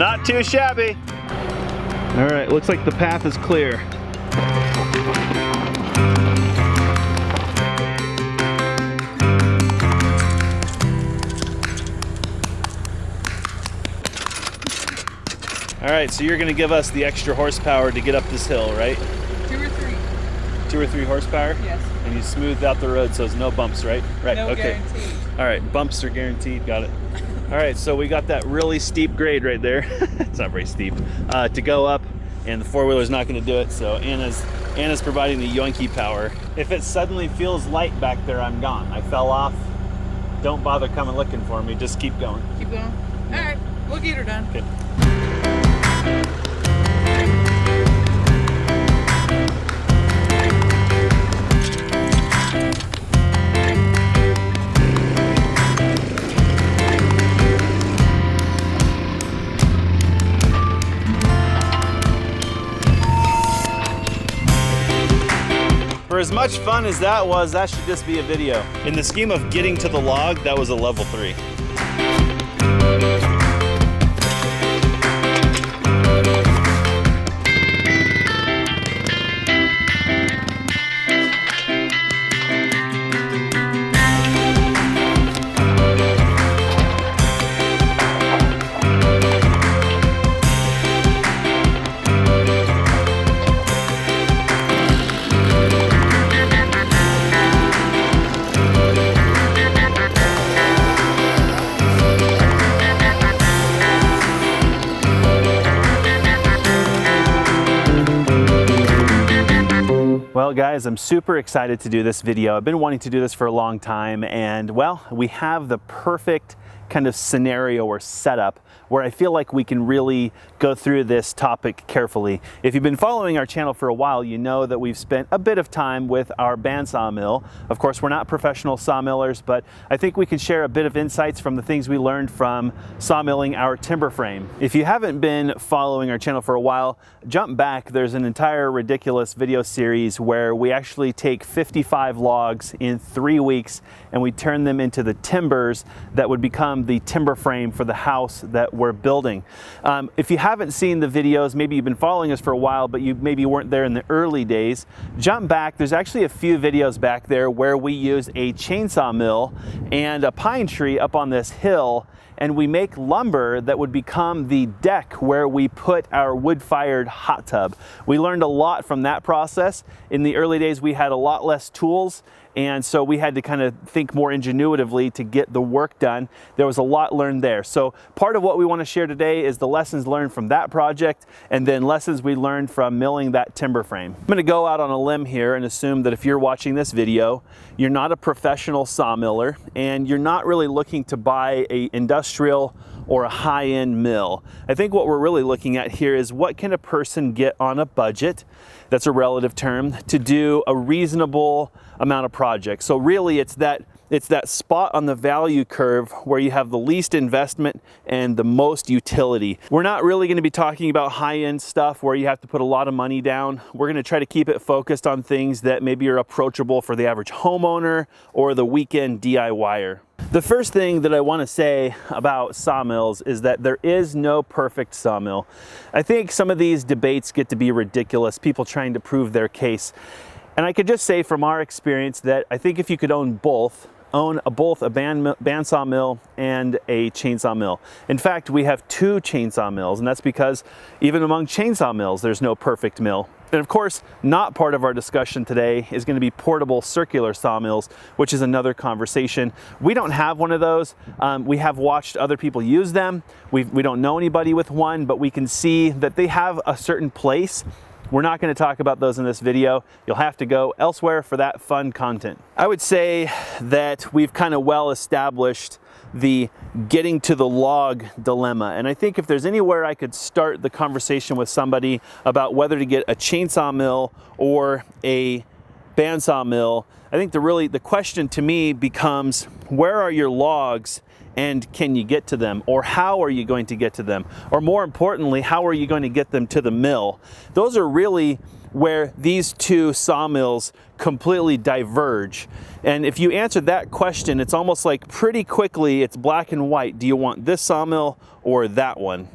Not too shabby. All right, looks like the path is clear. All right, so you're gonna give us the extra horsepower to get up this hill, right? 2 or 3. 2 or 3 horsepower? Yes. And you smoothed out the road so there's no bumps, right? Right, No okay. guaranteed. All right, bumps are guaranteed, got it. All right, so we got that really steep grade right there. It's not very steep, to go up, and the four-wheeler's not gonna do it, so Anna's providing the yoinky power. If it suddenly feels light back there, I'm gone. I fell off. Don't bother coming looking for me, just keep going. Keep going? All right, we'll get her done. Okay. For as much fun as that was, that should just be a video. In the scheme of getting to the log, that was a level 3. Well guys, I'm super excited to do this video. I've been wanting to do this for a long time, and well, we have the perfect kind of scenario or setup where I feel like we can really go through this topic carefully. If you've been following our channel for a while, you know that we've spent a bit of time with our bandsaw mill. Of course, we're not professional sawmillers, but I think we can share a bit of insights from the things we learned from sawmilling our timber frame. If you haven't been following our channel for a while, jump back. There's an entire ridiculous video series where we actually take 55 logs in 3 weeks and we turn them into the timbers that would become the timber frame for the house that we're building. If you haven't seen the videos, maybe you've been following us for a while, but you maybe weren't there in the early days, jump back. There's actually a few videos back there where we use a chainsaw mill and a pine tree up on this hill, and we make lumber that would become the deck where we put our wood-fired hot tub. We learned a lot from that process. In the early days, we had a lot less tools, and so we had to kind of think more ingenuitively to get the work done. There was a lot learned there. So part of what we want to share today is the lessons learned from that project, and then lessons we learned from milling that timber frame. I'm going to go out on a limb here and assume that if you're watching this video, you're not a professional sawmiller, and you're not really looking to buy a industrial or a high-end mill. I think what we're really looking at here is what can a person get on a budget, that's a relative term, to do a reasonable amount of projects. So really it's that spot on the value curve where you have the least investment and the most utility. We're not really going to be talking about high-end stuff where you have to put a lot of money down. We're going to try to keep it focused on things that maybe are approachable for the average homeowner or the weekend DIYer. The first thing that I want to say about sawmills is that there is no perfect sawmill. I think some of these debates get to be ridiculous, people trying to prove their case. And I could just say from our experience that I think if you could own both a bandsaw mill and a chainsaw mill. In fact, we have 2 chainsaw mills, and that's because even among chainsaw mills, there's no perfect mill. And of course, not part of our discussion today is going to be portable circular sawmills, which is another conversation. We don't have one of those. We have watched other people use them. We don't know anybody with one, but we can see that they have a certain place. We're not going to talk about those in this video. You'll have to go elsewhere for that fun content. I would say that we've kind of well established the getting to the log dilemma. And I think if there's anywhere I could start the conversation with somebody about whether to get a chainsaw mill or a bandsaw mill, I think the question to me becomes, where are your logs and can you get to them? Or how are you going to get to them? Or more importantly, how are you going to get them to the mill? Those are really where these 2 sawmills completely diverge. And if you answer that question, it's almost like pretty quickly it's black and white. Do you want this sawmill or that one?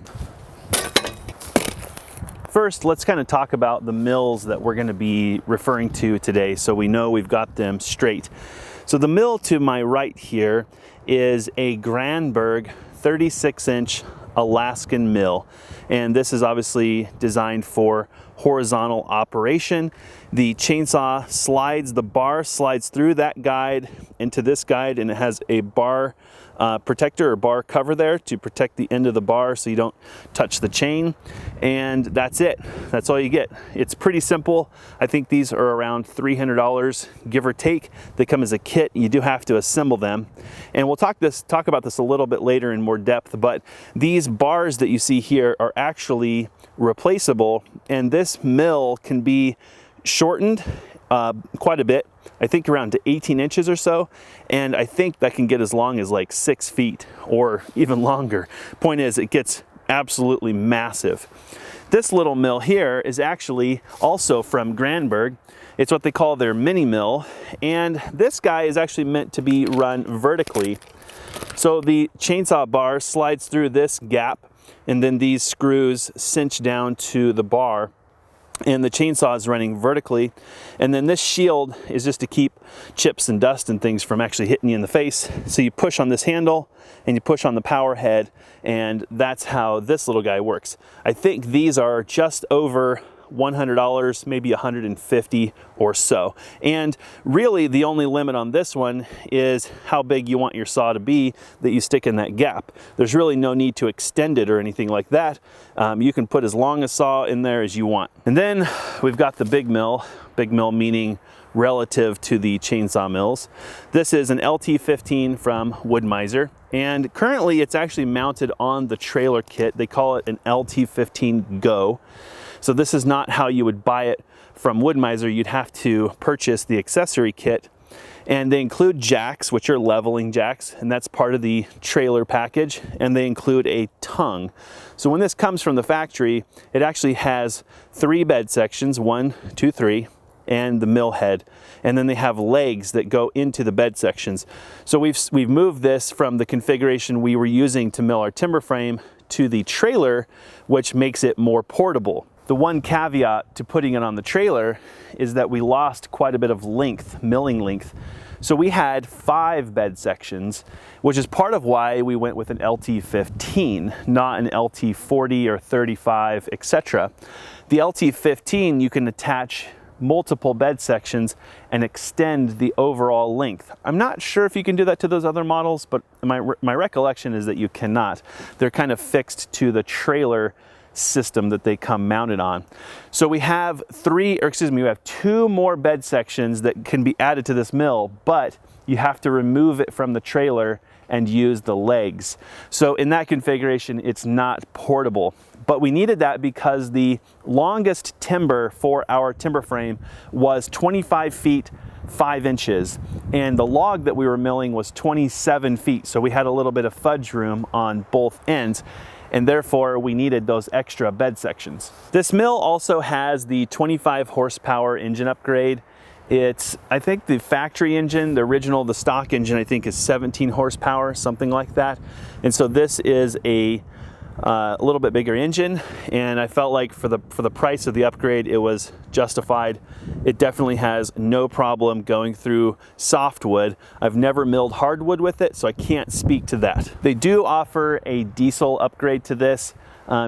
first, let's kind of talk about the mills that we're going to be referring to today, so we know we've got them straight. So the mill to my right here is a Granberg 36-inch Alaskan mill, and this is obviously designed for horizontal operation. The chainsaw slides, the bar slides through that guide into this guide, and it has a bar protector or bar cover there to protect the end of the bar so you don't touch the chain, and that's it. That's all you get. It's pretty simple. I think these are around $300, give or take. They come as a kit. You do have to assemble them, and we'll talk about this a little bit later in more depth, but these bars that you see here are actually replaceable, and this mill can be shortened quite a bit. I think around to 18 inches or so, and I think that can get as long as like 6 feet or even longer. Point is, it gets absolutely massive. This little mill here is actually also from Granberg. It's what they call their mini mill, and this guy is actually meant to be run vertically. So the chainsaw bar slides through this gap, and then these screws cinch down to the bar, and the chainsaw is running vertically, and then this shield is just to keep chips and dust and things from actually hitting you in the face. So you push on this handle and you push on the power head, and that's how this little guy works. I think these are just over $100, maybe $150 or so. And really the only limit on this one is how big you want your saw to be that you stick in that gap. There's really no need to extend it or anything like that. You can put as long a saw in there as you want. And then we've got the big mill meaning relative to the chainsaw mills. This is an LT15 from Wood-Mizer, and currently it's actually mounted on the trailer kit. They call it an LT15 Go. So this is not how you would buy it from Wood-Mizer. You'd have to purchase the accessory kit, and they include jacks, which are leveling jacks, and that's part of the trailer package, and they include a tongue. So when this comes from the factory, it actually has 3 bed sections, 1, 2, 3, and the mill head, and then they have legs that go into the bed sections. So we've moved this from the configuration we were using to mill our timber frame to the trailer, which makes it more portable. The one caveat to putting it on the trailer is that we lost quite a bit of length, milling length. So we had 5 bed sections, which is part of why we went with an LT15, not an LT40 or 35, etc. The LT15, you can attach multiple bed sections and extend the overall length. I'm not sure if you can do that to those other models, but my recollection is that you cannot. They're kind of fixed to the trailer system that they come mounted on. So we have 2 more bed sections that can be added to this mill, but you have to remove it from the trailer and use the legs. So in that configuration, it's not portable. But we needed that because the longest timber for our timber frame was 25 feet 5 inches, and the log that we were milling was 27 feet. So we had a little bit of fudge room on both ends, and therefore we needed those extra bed sections. This mill also has the 25 horsepower engine upgrade. It's, I think the factory engine, the original, the stock engine, I think is 17 horsepower, something like that. And so this is a little bit bigger engine, and I felt like for the price of the upgrade, it was justified. It definitely has no problem going through softwood. I've never milled hardwood with it, so I can't speak to that. They do offer a diesel upgrade to this.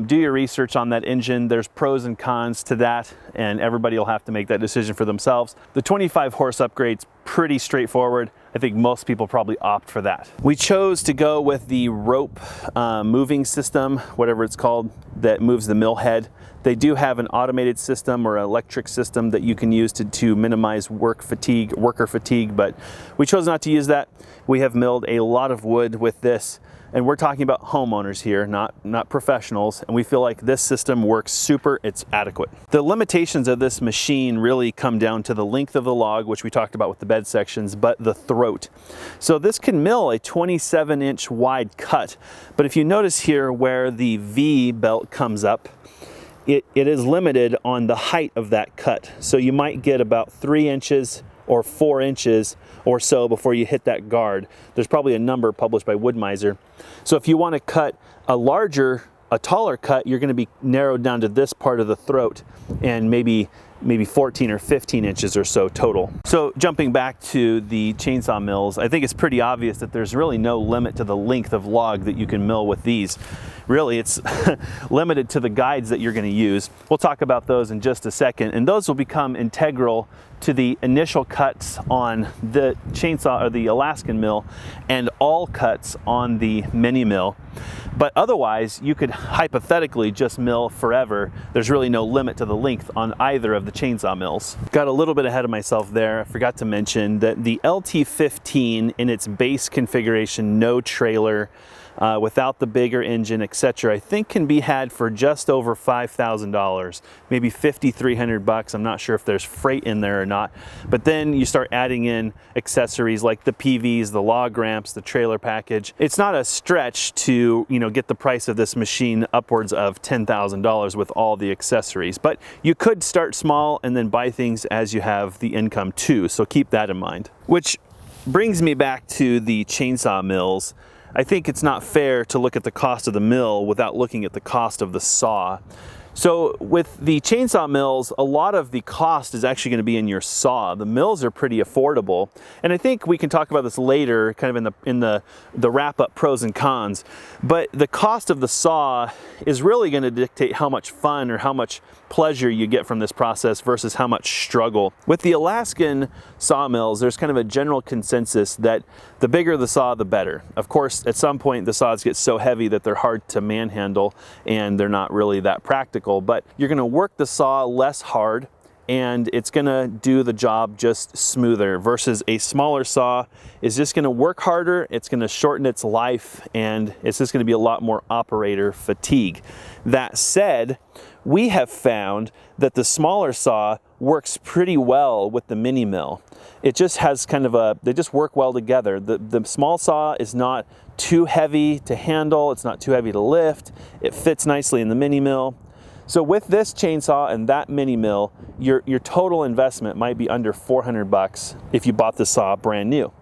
Do your research on that engine. There's pros and cons to that, and everybody will have to make that decision for themselves. The 25 horse upgrade's pretty straightforward. I think most people probably opt for that. We chose to go with the rope moving system, whatever it's called, that moves the mill head. They do have an automated system or electric system that you can use to minimize worker fatigue, but we chose not to use that. We have milled a lot of wood with this, and we're talking about homeowners here, not professionals, and we feel like this system works super, it's adequate. The limitations of this machine really come down to the length of the log, which we talked about with the bed sections, but the throat. So this can mill a 27-inch wide cut, but if you notice here where the V belt comes up, it is limited on the height of that cut. So you might get about 3 inches or 4 inches or so before you hit that guard. There's probably a number published by Wood-Mizer. So if you want to cut a larger a taller cut, you're going to be narrowed down to this part of the throat and maybe 14 or 15 inches or so total. So jumping back to the chainsaw mills, I think it's pretty obvious that there's really no limit to the length of log that you can mill with these. Really, it's limited to the guides that you're going to use. We'll talk about those in just a second, and those will become integral to the initial cuts on the chainsaw or the Alaskan mill and all cuts on the mini mill. But otherwise, you could hypothetically just mill forever. There's really no limit to the length on either of the chainsaw mills. Got a little bit ahead of myself there. I forgot to mention that the LT15 in its base configuration, no trailer, without the bigger engine, etc., I think can be had for just over $5,000, maybe $5,300. I'm not sure if there's freight in there or not. But then you start adding in accessories like the PVs, the log ramps, the trailer package. It's not a stretch to, get the price of this machine upwards of $10,000 with all the accessories. But you could start small and then buy things as you have the income too. So keep that in mind. Which brings me back to the chainsaw mills. I think it's not fair to look at the cost of the mill without looking at the cost of the saw. So with the chainsaw mills, a lot of the cost is actually going to be in your saw. The mills are pretty affordable, and I think we can talk about this later, kind of in the wrap-up pros and cons. But the cost of the saw is really going to dictate how much fun or how much pleasure you get from this process versus how much struggle. With the Alaskan sawmills, there's kind of a general consensus that the bigger the saw, the better. Of course, at some point the saws get so heavy that they're hard to manhandle and they're not really that practical, but you're going to work the saw less hard and it's going to do the job just smoother versus a smaller saw is just going to work harder, it's going to shorten its life, and it's just going to be a lot more operator fatigue. That said, we have found that the smaller saw works pretty well with the mini mill. It just has kind of they just work well together. The small saw is not too heavy to handle, it's not too heavy to lift, it fits nicely in the mini mill. So with this chainsaw and that mini mill, your total investment might be under $400 if you bought the saw brand new.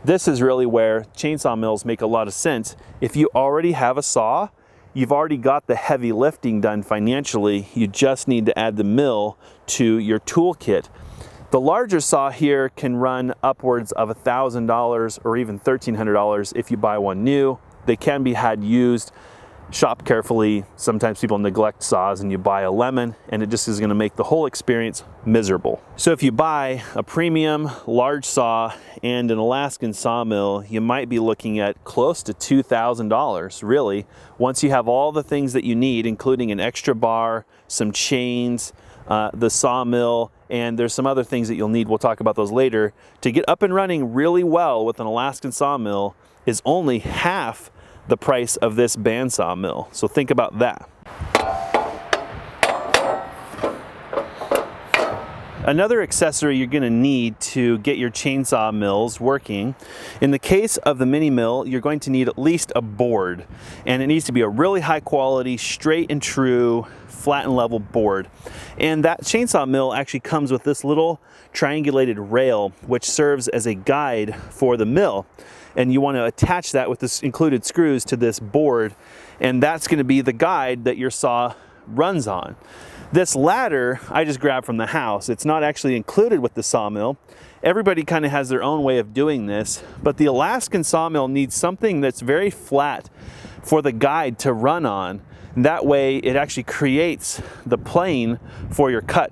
This is really where chainsaw mills make a lot of sense. If you already have a saw, you've already got the heavy lifting done financially, you just need to add the mill to your toolkit. The larger saw here can run upwards of $1,000 or even $1,300 if you buy one new. They can be had used. Shop carefully. Sometimes people neglect saws and you buy a lemon and it just is going to make the whole experience miserable. So if you buy a premium large saw and an Alaskan sawmill, you might be looking at close to $2,000 really, once you have all the things that you need, including an extra bar, some chains, the sawmill, and there's some other things that you'll need. We'll talk about those later. To get up and running really well with an Alaskan sawmill is only half the price of this bandsaw mill. So think about that. Another accessory you're going to need to get your chainsaw mills working, in the case of the mini mill, you're going to need at least a board, and it needs to be a really high quality, straight and true, flat and level board. And that chainsaw mill actually comes with this little triangulated rail which serves as a guide for the mill, and you want to attach that with this included screws to this board, and that's going to be the guide that your saw runs on. This ladder I just grabbed from the house. It's not actually included with the sawmill. Everybody kind of has their own way of doing this, but the Alaskan sawmill needs something that's very flat for the guide to run on. That way it actually creates the plane for your cut.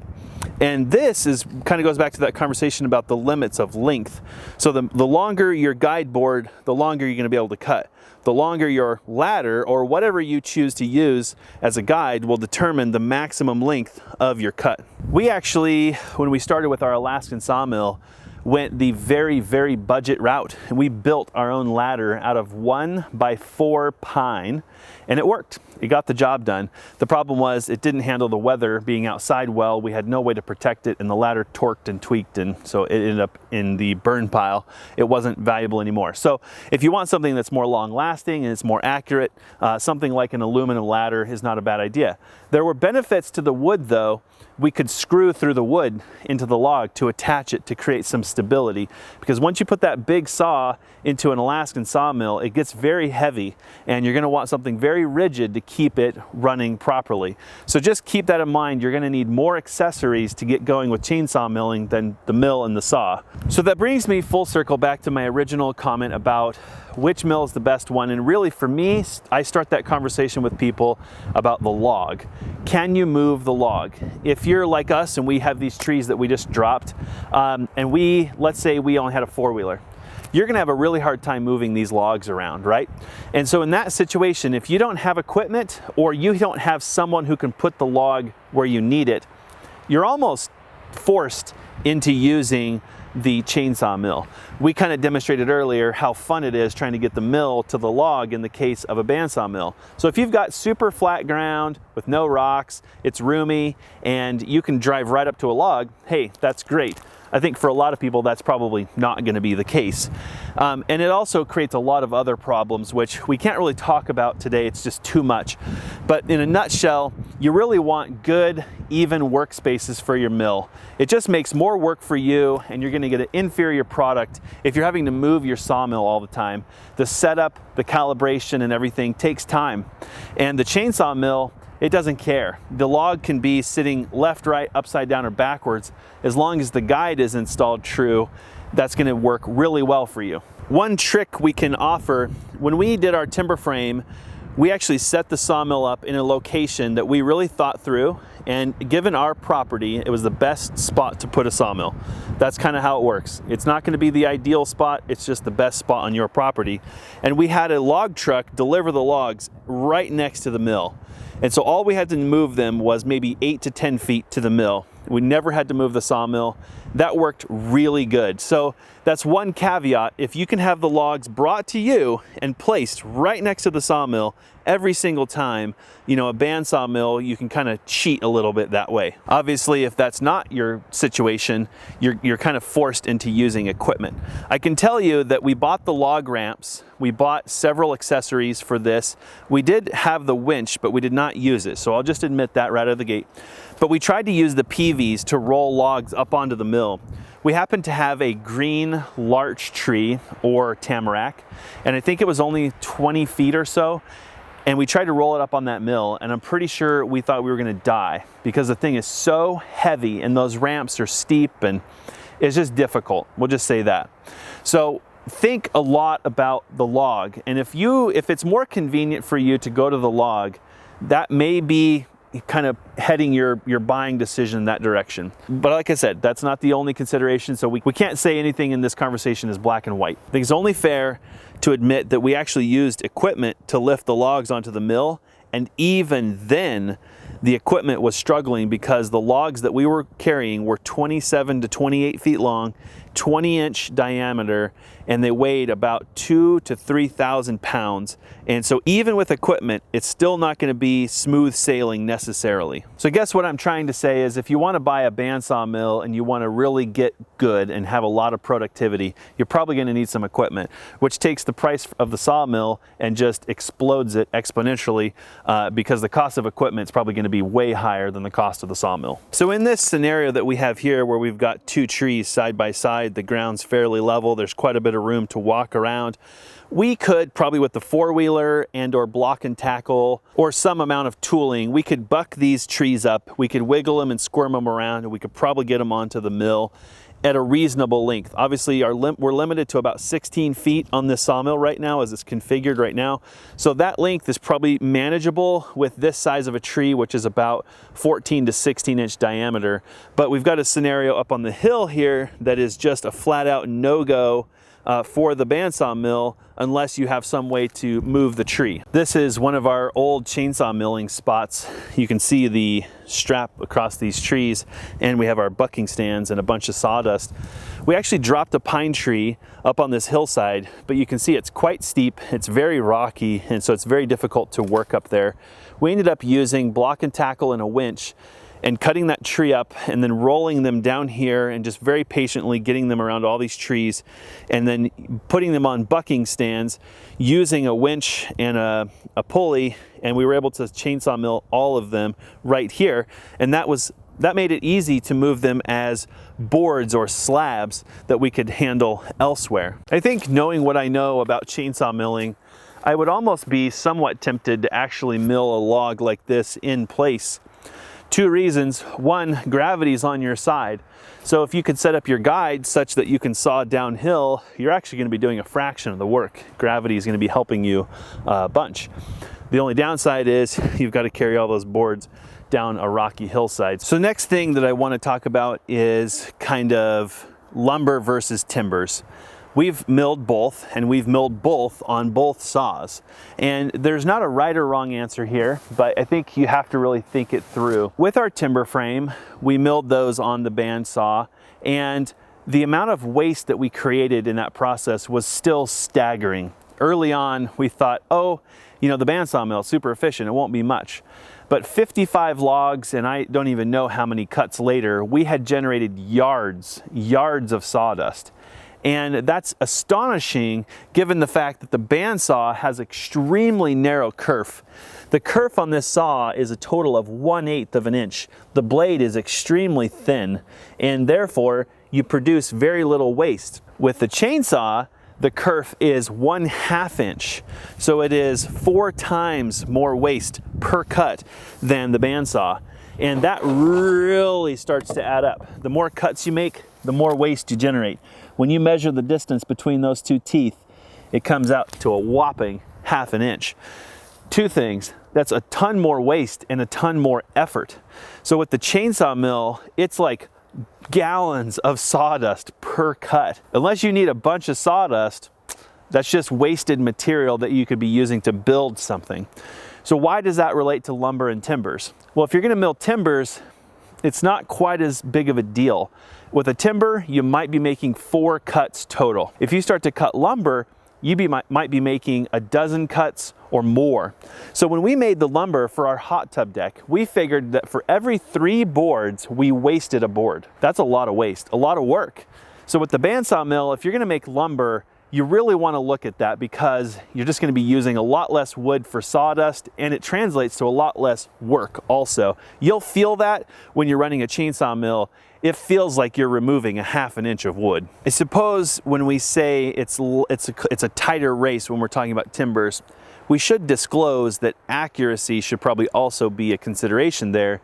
And this is kind of goes back to that conversation about the limits of length. So the longer your guide board, the longer you're going to be able to cut. The longer your ladder or whatever you choose to use as a guide will determine the maximum length of your cut. We actually, when we started with our Alaskan sawmill, went the very, very budget route, and we built our own ladder out of 1x4 pine, and it worked. It got the job done. The problem was it didn't handle the weather being outside well. We had no way to protect it, and the ladder torqued and tweaked, and so it ended up in the burn pile. It wasn't valuable anymore. So if you want something that's more long lasting and it's more accurate, something like an aluminum ladder is not a bad idea. There were benefits to the wood though. we could screw through the wood into the log to attach it to create some stability. Because once you put that big saw into an Alaskan sawmill, it gets very heavy and you're gonna want something very rigid to keep it running properly. So just keep that in mind. You're gonna need more accessories to get going with chainsaw milling than the mill and the saw. So that brings me full circle back to my original comment about which mill is the best one. And really for me, I start that conversation with people about the log. Can you move the log? If you're like us and we have these trees that we just dropped, and let's say we only had a four-wheeler, you're gonna have a really hard time moving these logs around, right? And so in that situation, if you don't have equipment or you don't have someone who can put the log where you need it, you're almost forced into using the chainsaw mill. We kind of demonstrated earlier how fun it is trying to get the mill to the log in the case of a bandsaw mill. So if you've got super flat ground with no rocks, it's roomy, and you can drive right up to a log, hey, that's great. I think for a lot of people that's probably not going to be the case. And it also creates a lot of other problems which we can't really talk about today, it's just too much. But in a nutshell, you really want good, even workspaces for your mill. It just makes more work for you and you're going to get an inferior product if you're having to move your sawmill all the time. The setup, the calibration and everything takes time. And the chainsaw mill, it doesn't care. The log can be sitting left, right, upside down, or backwards. As long as the guide is installed true, that's going to work really well for you. One trick we can offer, when we did our timber frame, we actually set the sawmill up in a location that we really thought through, and given our property, it was the best spot to put a sawmill. That's kind of how it works. It's not going to be the ideal spot, it's just the best spot on your property. And we had a log truck deliver the logs right next to the mill. And so all we had to move them was maybe 8 to 10 feet to the mill. We never had to move the sawmill. That worked really good. So that's one caveat. If you can have the logs brought to you and placed right next to the sawmill every single time, you know, a bandsaw mill, you can kind of cheat a little bit that way. Obviously, if that's not your situation, you're kind of forced into using equipment. I can tell you that we bought the log ramps. We bought several accessories for this. We did have the winch, but we did not use it. So I'll just admit that right out of the gate. But we tried to use the PVs to roll logs up onto the mill. We happened to have a green larch tree or tamarack, and I think it was only 20 feet or so. And we tried to roll it up on that mill, and I'm pretty sure we thought we were gonna die because the thing is so heavy and those ramps are steep and it's just difficult. We'll just say that. So think a lot about the log. And if it's more convenient for you to go to the log, that may be kind of heading your buying decision in that direction. But like I said, that's not the only consideration, so we can't say anything in this conversation is black and white. I think it's only fair to admit that we actually used equipment to lift the logs onto the mill, and even then the equipment was struggling because the logs that we were carrying were 27 to 28 feet long, 20-inch diameter, and they weighed about 2,000 to 3,000 pounds. And so even with equipment, it's still not going to be smooth sailing necessarily. So I guess what I'm trying to say is if you want to buy a bandsaw mill and you want to really get good and have a lot of productivity, you're probably going to need some equipment, which takes the price of the sawmill and just explodes it exponentially because the cost of equipment is probably going to be way higher than the cost of the sawmill. So in this scenario that we have here where we've got two trees side by side, the ground's fairly level, there's quite a bit of room to walk around. We could probably with the four-wheeler and or block and tackle or some amount of tooling, we could buck these trees up, we could wiggle them and squirm them around, and we could probably get them onto the mill at a reasonable length. Obviously we're limited to about 16 feet on this sawmill right now as it's configured right now. So that length is probably manageable with this size of a tree, which is about 14 to 16 inch diameter. But we've got a scenario up on the hill here that is just a flat out no-go for the bandsaw mill unless you have some way to move the tree. This is one of our old chainsaw milling spots. You can see the strap across these trees, and we have our bucking stands and a bunch of sawdust. We actually dropped a pine tree up on this hillside, but you can see it's quite steep, it's very rocky, and so it's very difficult to work up there. We ended up using block and tackle and a winch and cutting that tree up and then rolling them down here and just very patiently getting them around all these trees and then putting them on bucking stands using a winch and a pulley, and we were able to chainsaw mill all of them right here. And that was that made it easy to move them as boards or slabs that we could handle elsewhere. I think knowing what I know about chainsaw milling, I would almost be somewhat tempted to actually mill a log like this in place. Two reasons. One, gravity's on your side. So if you could set up your guide such that you can saw downhill, you're actually going to be doing a fraction of the work. Gravity is going to be helping you a bunch. The only downside is you've got to carry all those boards down a rocky hillside. So next thing that I want to talk about is kind of lumber versus timbers. We've milled both, and we've milled both on both saws. And there's not a right or wrong answer here, but I think you have to really think it through. With our timber frame, we milled those on the bandsaw, and the amount of waste that we created in that process was still staggering. Early on, we thought, oh, you know, the bandsaw mill is super efficient, it won't be much. But 55 logs, and I don't even know how many cuts later, we had generated yards of sawdust. And that's astonishing given the fact that the bandsaw has extremely narrow kerf. The kerf on this saw is a total of 1/8 of an inch. The blade is extremely thin, and therefore you produce very little waste. With the chainsaw, the kerf is 1/2 inch. So it is 4 times more waste per cut than the bandsaw. And that really starts to add up. The more cuts you make, the more waste you generate. When you measure the distance between those two teeth, it comes out to a whopping 1/2 inch. Two things, that's a ton more waste and a ton more effort. So with the chainsaw mill, it's like gallons of sawdust per cut. Unless you need a bunch of sawdust, that's just wasted material that you could be using to build something. So why does that relate to lumber and timbers? Well, if you're gonna mill timbers, it's not quite as big of a deal. With a timber, you might be making 4 cuts total. If you start to cut lumber, you might be making a dozen cuts or more. So when we made the lumber for our hot tub deck, we figured that for every 3 boards, we wasted a board. That's a lot of waste, a lot of work. So with the bandsaw mill, if you're gonna make lumber, you really want to look at that because you're just going to be using a lot less wood for sawdust, and it translates to a lot less work also. You'll feel that when you're running a chainsaw mill. It feels like you're removing a 1/2 inch of wood. I suppose when we say it's a tighter race when we're talking about timbers, we should disclose that accuracy should probably also be a consideration there,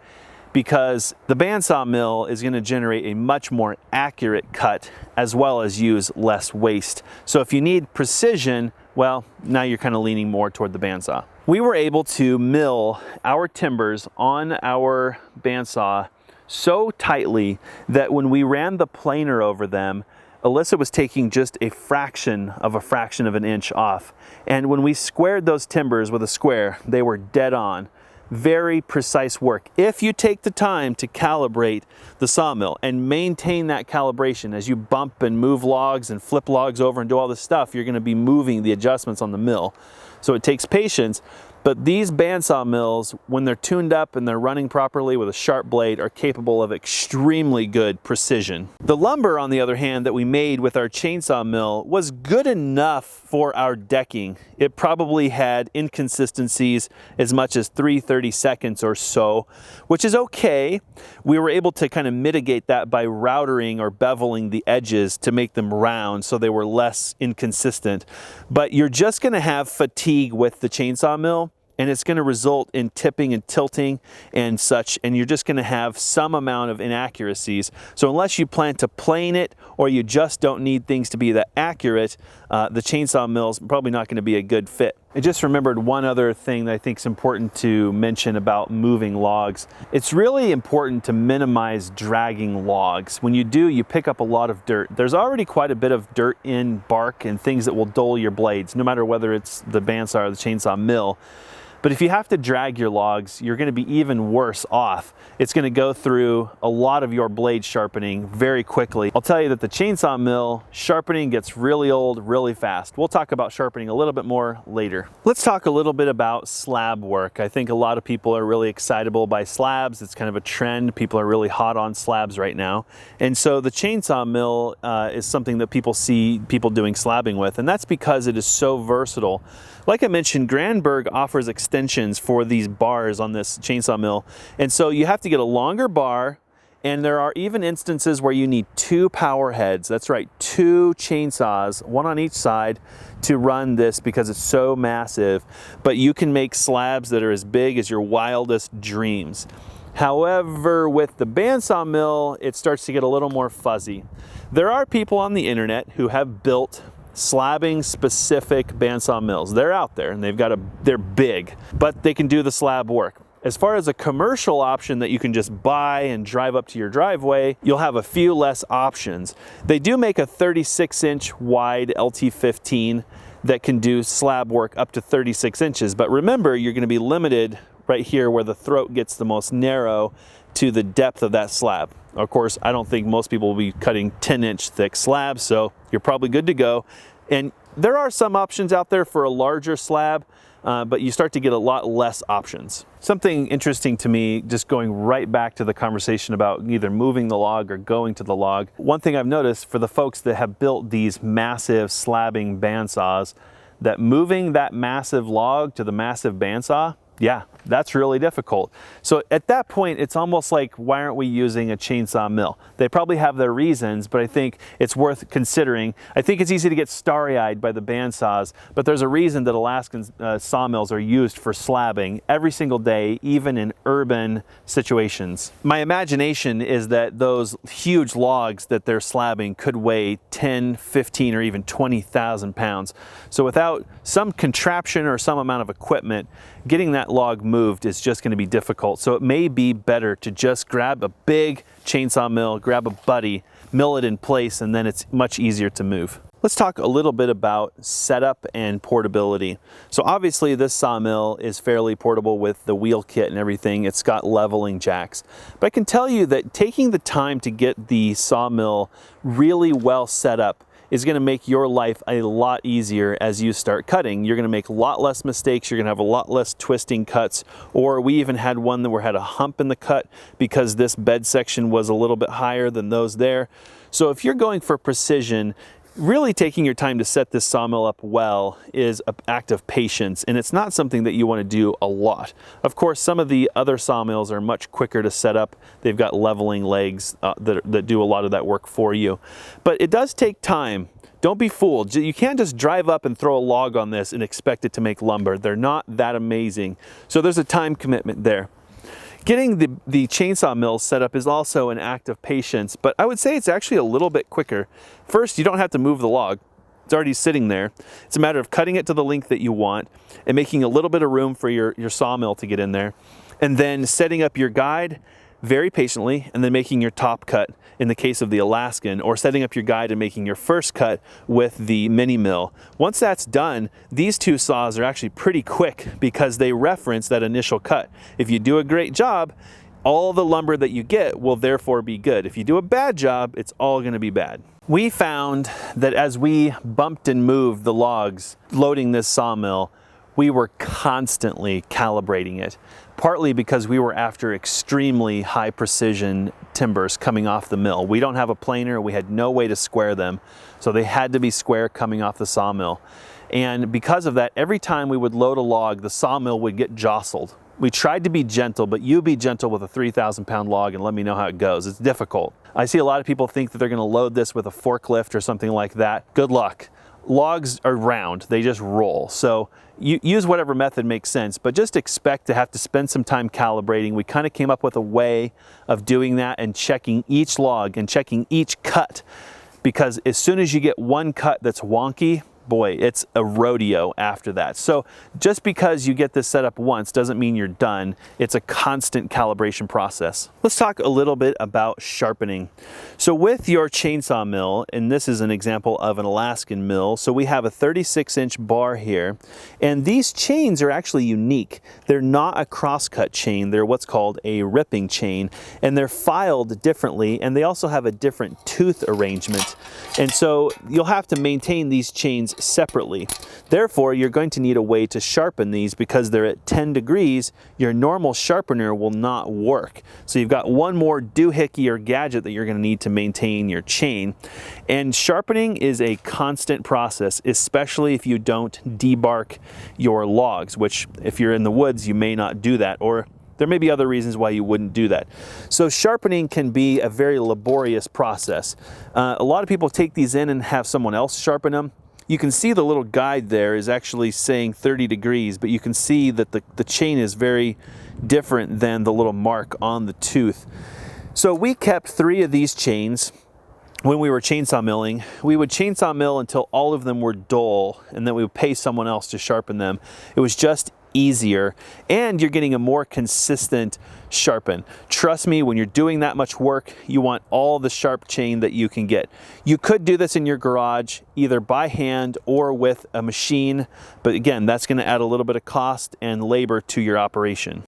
because the bandsaw mill is going to generate a much more accurate cut as well as use less waste. So if you need precision, well, now you're kind of leaning more toward the bandsaw. We were able to mill our timbers on our bandsaw so tightly that when we ran the planer over them, Alyssa was taking just a fraction of an inch off. And when we squared those timbers with a square, they were dead on. Very precise work. If you take the time to calibrate the sawmill and maintain that calibration as you bump and move logs and flip logs over and do all this stuff, you're going to be moving the adjustments on the mill. So it takes patience, but these bandsaw mills, when they're tuned up and they're running properly with a sharp blade, are capable of extremely good precision. The lumber, on the other hand, that we made with our chainsaw mill was good enough for our decking. It probably had inconsistencies as much as 3/32 or so, which is okay. We were able to kind of mitigate that by routering or beveling the edges to make them round so they were less inconsistent. But you're just going to have fatigue with the chainsaw mill, and it's going to result in tipping and tilting and such, and you're just going to have some amount of inaccuracies. So unless you plan to plane it or you just don't need things to be that accurate, the chainsaw mill is probably not going to be a good fit. I just remembered one other thing that I think is important to mention about moving logs. It's really important to minimize dragging logs. When you do, you pick up a lot of dirt. There's already quite a bit of dirt in bark and things that will dull your blades, no matter whether it's the bandsaw or the chainsaw mill. But if you have to drag your logs, you're going to be even worse off. It's going to go through a lot of your blade sharpening very quickly. I'll tell you that the chainsaw mill sharpening gets really old really fast. We'll talk about sharpening a little bit more later. Let's talk a little bit about slab work. I think a lot of people are really excitable by slabs. It's kind of a trend. People are really hot on slabs right now. And so the chainsaw mill is something that people see people doing slabbing with, and that's because it is so versatile. Like I mentioned, Granberg offers extensive extensions for these bars on this chainsaw mill. And so you have to get a longer bar, and there are even instances where you need 2 power heads. That's right, 2 chainsaws, one on each side, to run this because it's so massive. But you can make slabs that are as big as your wildest dreams. However, with the bandsaw mill, it starts to get a little more fuzzy. There are people on the internet who have built slabbing specific bandsaw mills. They're out there and they're big, but they can do the slab work. As far as a commercial option that you can just buy and drive up to your driveway, you'll have a few less options. They do make a 36-inch wide LT15 that can do slab work up to 36 inches. But remember, you're going to be limited right here where the throat gets the most narrow to the depth of that slab. Of course, I don't think most people will be cutting 10-inch thick slabs, so you're probably good to go. And there are some options out there for a larger slab, but you start to get a lot less options. Something interesting to me, just going right back to the conversation about either moving the log or going to the log, one thing I've noticed for the folks that have built these massive slabbing bandsaws, that moving that massive log to the massive bandsaw, yeah, that's really difficult. So at that point, it's almost like, why aren't we using a chainsaw mill? They probably have their reasons, but I think it's worth considering. I think it's easy to get starry-eyed by the bandsaws, but there's a reason that Alaskan sawmills are used for slabbing every single day, even in urban situations. My imagination is that those huge logs that they're slabbing could weigh 10, 15, or even 20,000 pounds. So without some contraption or some amount of equipment, getting that log moved is just going to be difficult. So it may be better to just grab a big chainsaw mill, grab a buddy, mill it in place, and then it's much easier to move. Let's talk a little bit about setup and portability. So obviously this sawmill is fairly portable with the wheel kit and everything. It's got leveling jacks. But I can tell you that taking the time to get the sawmill really well set up is going to make your life a lot easier as you start cutting. You're going to make a lot less mistakes. You're going to have a lot less twisting cuts. Or we even had one that had a hump in the cut because this bed section was a little bit higher than those there. So if you're going for precision, really taking your time to set this sawmill up well is an act of patience, and it's not something that you want to do a lot. Of course, some of the other sawmills are much quicker to set up. They've got leveling legs that do a lot of that work for you. But it does take time. Don't be fooled. You can't just drive up and throw a log on this and expect it to make lumber. They're not that amazing. So there's a time commitment there. Getting the chainsaw mill set up is also an act of patience, but I would say it's actually a little bit quicker. First, you don't have to move the log. It's already sitting there. It's a matter of cutting it to the length that you want and making a little bit of room for your sawmill to get in there, and then setting up your guide very patiently, and then making your top cut in the case of the Alaskan, or setting up your guide and making your first cut with the mini mill. Once that's done, these two saws are actually pretty quick because they reference that initial cut. If you do a great job, all the lumber that you get will therefore be good. If you do a bad job, it's all going to be bad. We found that as we bumped and moved the logs loading this sawmill, we were constantly calibrating it, partly because we were after extremely high precision timbers coming off the mill. We don't have a planer, we had no way to square them, so they had to be square coming off the sawmill. And because of that, every time we would load a log, the sawmill would get jostled. We tried to be gentle, but you be gentle with a 3,000-pound log and let me know how it goes. It's difficult. I see a lot of people think that they're gonna load this with a forklift or something like that. Good luck. Logs are round, they just roll. So you use whatever method makes sense, but just expect to have to spend some time calibrating. We kind of came up with a way of doing that and checking each log and checking each cut, because as soon as you get one cut that's wonky, boy, it's a rodeo after that. So just because you get this set up once doesn't mean you're done. It's a constant calibration process. Let's talk a little bit about sharpening. So with your chainsaw mill, and this is an example of an Alaskan mill, so we have a 36-inch bar here, and these chains are actually unique. They're not a crosscut chain, they're what's called a ripping chain, and they're filed differently, and they also have a different tooth arrangement. And so you'll have to maintain these chains separately. Therefore, you're going to need a way to sharpen these because they're at 10 degrees. Your normal sharpener will not work. So you've got one more doohickey or gadget that you're going to need to maintain your chain. And sharpening is a constant process, especially if you don't debark your logs, which if you're in the woods, you may not do that, or there may be other reasons why you wouldn't do that. So sharpening can be a very laborious process. A lot of people take these in and have someone else sharpen them. You can see the little guide there is actually saying 30 degrees, but you can see that the chain is very different than the little mark on the tooth. So we kept 3 of these chains. When we were chainsaw milling, we would chainsaw mill until all of them were dull, and then we would pay someone else to sharpen them. It was just easier, and you're getting a more consistent sharpen. Trust me, when you're doing that much work, you want all the sharp chain that you can get. You could do this in your garage, either by hand or with a machine, but again, that's going to add a little bit of cost and labor to your operation.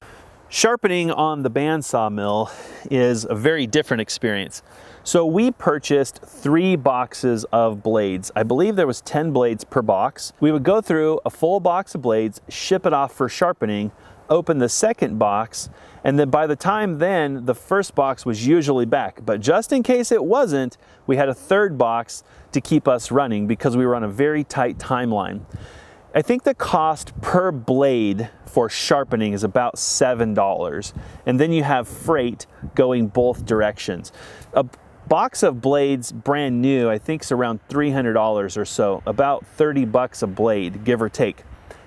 Sharpening on the bandsaw mill is a very different experience. So we purchased 3 boxes of blades. I believe there was 10 blades per box. We would go through a full box of blades, ship it off for sharpening, open the second box, and then by the time then, the first box was usually back. But just in case it wasn't, we had a third box to keep us running because we were on a very tight timeline. I think the cost per blade for sharpening is about $7, and then you have freight going both directions. A box of blades brand new, I think, is around $300 or so, about 30 bucks a blade, give or take.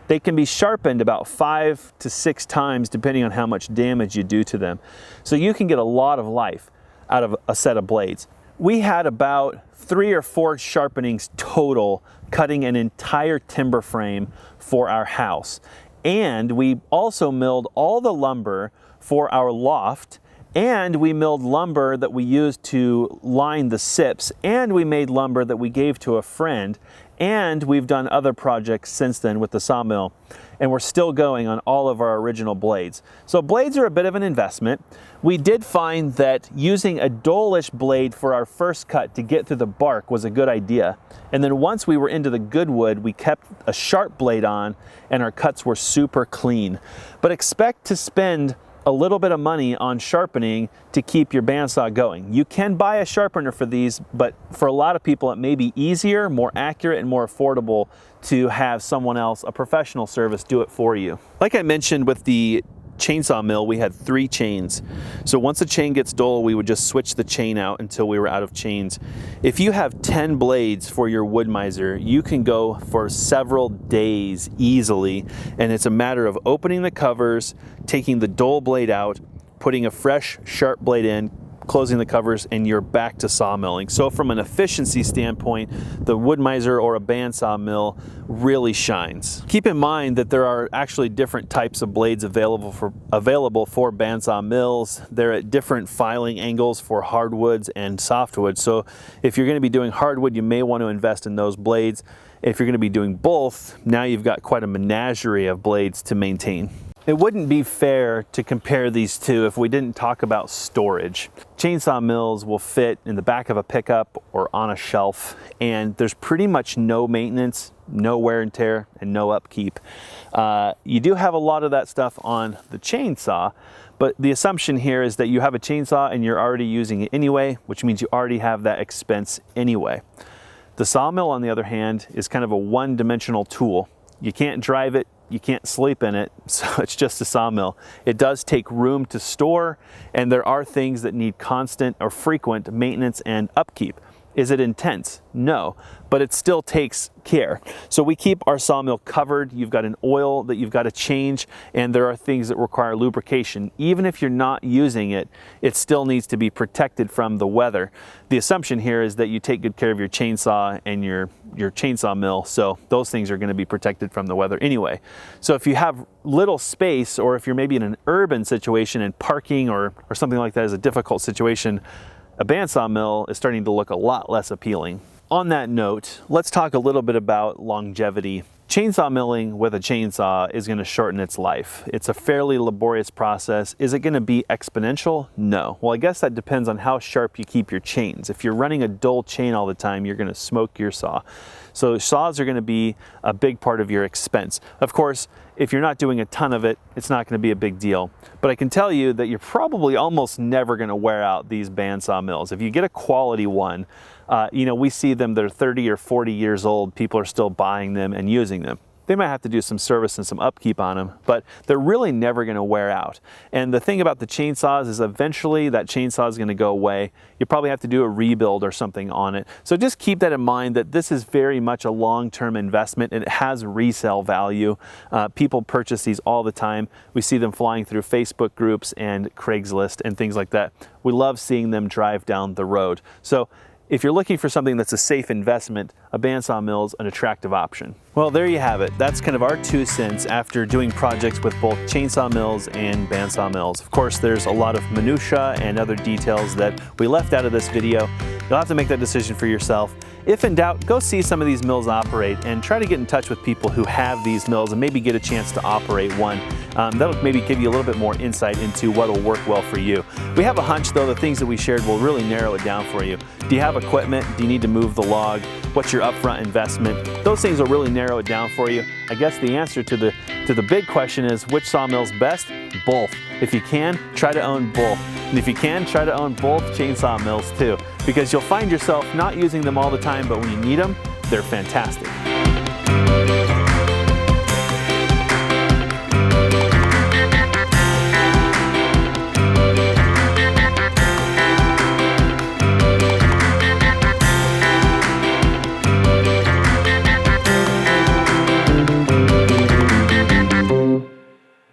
They can be sharpened about 5 to 6 times depending on how much damage you do to them. So you can get a lot of life out of a set of blades. We had about 3 or 4 sharpenings total, cutting an entire timber frame for our house. And we also milled all the lumber for our loft, and we milled lumber that we used to line the sips, and we made lumber that we gave to a friend, and we've done other projects since then with the sawmill, and we're still going on all of our original blades. So blades are a bit of an investment. We did find that using a dullish blade for our first cut to get through the bark was a good idea. And then once we were into the good wood, we kept a sharp blade on, and our cuts were super clean. But expect to spend a little bit of money on sharpening to keep your bandsaw going. You can buy a sharpener for these, but for a lot of people it may be easier, more accurate, and more affordable to have someone else, a professional service, do it for you. Like I mentioned with the chainsaw mill, we had 3 chains. So once the chain gets dull, we would just switch the chain out until we were out of chains. If you have 10 blades for your wood miser, you can go for several days easily, and it's a matter of opening the covers, taking the dull blade out, putting a fresh sharp blade in, closing the covers, and you're back to sawmilling. So from an efficiency standpoint, the wood miser or a bandsaw mill really shines. Keep in mind that there are actually different types of blades available for bandsaw mills. They're at different filing angles for hardwoods and softwood. So if you're going to be doing hardwood, you may want to invest in those blades. If you're going to be doing both, now you've got quite a menagerie of blades to maintain. It wouldn't be fair to compare these two if we didn't talk about storage. Chainsaw mills will fit in the back of a pickup or on a shelf, and there's pretty much no maintenance, no wear and tear, and no upkeep. You do have a lot of that stuff on the chainsaw, but the assumption here is that you have a chainsaw and you're already using it anyway, which means you already have that expense anyway. The sawmill, on the other hand, is kind of a one-dimensional tool. You can't drive it, you can't sleep in it, so it's just a sawmill. It does take room to store, and there are things that need constant or frequent maintenance and upkeep. Is it intense? No, but it still takes care. So we keep our sawmill covered. You've got an oil that you've got to change, and there are things that require lubrication. Even if you're not using it, it still needs to be protected from the weather. The assumption here is that you take good care of your chainsaw and your chainsaw mill, so those things are going to be protected from the weather anyway. So if you have little space, or if you're maybe in an urban situation and parking or something like that is a difficult situation, a bandsaw mill is starting to look a lot less appealing. On that note, let's talk a little bit about longevity. chainsaw milling with a chainsaw is going to shorten its life. It's a fairly laborious process. Is it going to be exponential? No. Well, I guess that depends on how sharp you keep your chains. If you're running a dull chain all the time, you're going to smoke your saw. So saws are going to be a big part of your expense. Of course, if you're not doing a ton of it, it's not going to be a big deal. But I can tell you that you're probably almost never going to wear out these bandsaw mills. If you get a quality one, we see them, they're 30 or 40 years old. People are still buying them and using them. They might have to do some service and some upkeep on them, but they're really never going to wear out. And the thing about the chainsaws is eventually that chainsaw is going to go away. You probably have to do a rebuild or something on it. So just keep that in mind, that this is very much a long-term investment and it has resale value. People purchase these all the time. We see them flying through Facebook groups and Craigslist and things like that. We love seeing them drive down the road. So if you're looking for something that's a safe investment, a bandsaw mill is an attractive option. Well, there you have it. That's kind of our 2 cents after doing projects with both chainsaw mills and bandsaw mills. Of course, there's a lot of minutia and other details that we left out of this video. You'll have to make that decision for yourself. If in doubt, go see some of these mills operate and try to get in touch with people who have these mills and maybe get a chance to operate one. That'll maybe give you a little bit more insight into what will work well for you. We have a hunch though, the things that we shared will really narrow it down for you. Do you have equipment? Do you need to move the log? What's your upfront investment? Those things will really narrow it down for you. I guess the answer to the big question is, which sawmill's best? Both. If you can, try to own both. And if you can, try to own both chainsaw mills too, because you'll find yourself not using them all the time, but when you need them, they're fantastic.